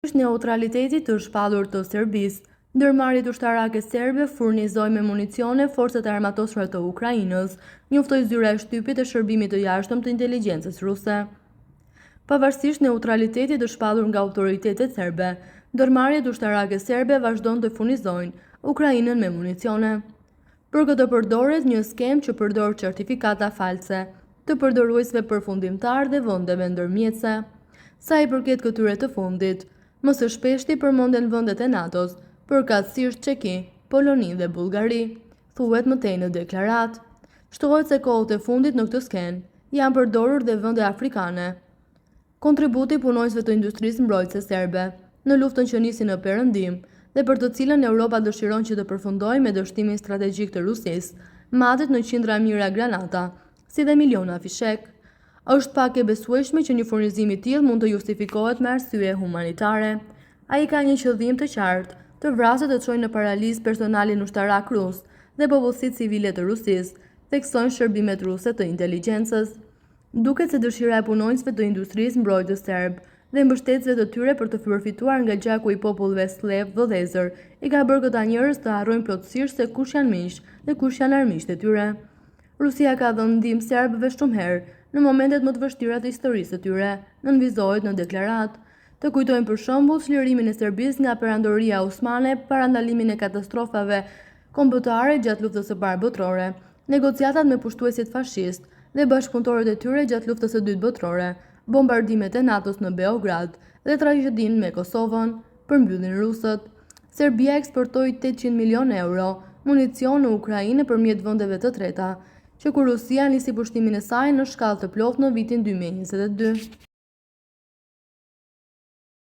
Është neutraliteti të shpallur të Serbisë. Ndërmarrjet ushtarake serbe furnizoi me municione forcat e armatosura të Ukrainës, njoftoi zyra e shtypit e shërbimit të jashtëm të inteligjencës ruse. Pavarësisht neutralitetit të shpallur nga autoritetet serbe, ndërmarrjet ushtarake serbe vazhdon të furnizojnë Ukrainën me municione. Për këtë përdoret një skemë që përdor certifikata false të përdoruesve përfundimtar dhe vendeve ndërmjetëse. Sa i përket këtyre të fundit, më së shpeshti përmenden vendet e NATO-s, përkatësisht Çeki, Poloni dhe Bullgari, thuhet mëtej në deklaratë. Shtohet se kohët e fundit në këtë skenë janë përdorur dhe vende afrikane. Kontributi punojësve të industrisë mbrojtëse serbe në luftën që nisi në perëndim dhe për të cilën Europa dëshiron që të përfundojë me dështimin strategjik të Rusisë, matet në qindra mijëra granata, si dhe miliona fishek. Është pak e besueshme që një furnizim i tillë mund të justifikohet me arsye humanitare. Ai ka një qëllim të qartë, të vrasë të çojë në paralizë personalin ushtarak rus dhe popullsitë civile të Rusisë, theksojnë shërbimet ruse të inteligjencës. Duket se dëshira e punonjësve të industrisë mbrojtëse serb dhe mbështetësve të tyre për të përfituar nga gjaku i popullëve slev vëllezër i ka bërë këta njerëz të harrojnë plotësisht se kush janë miq dhe kush janë armiqtë e tyre. Rusia ka dhënë ndihmë serbëve shumë herë në momentet më të vështira të historisë së tyre, nënvizohet në deklaratë. Të kujtojmë për shembull çlirimin e Serbisë nga perandoria osmane para ndalimin e katastrofave kombëtare gjatë luftës së parë botërore, negociatat me pushtuesit fashist dhe bashkëpunëtorët e tyre gjatë luftës së dytë botërore, bombardimet e NATO-s në Beograd dhe tragjedinë me Kosovën, përmbyllin rusët. Serbia eksportoi 800 milion euro municion në Ukrainë përmjet vendeve të treta, që kur Rusia nisi pushtimin e saj në shkallë të plotë në vitin 2022.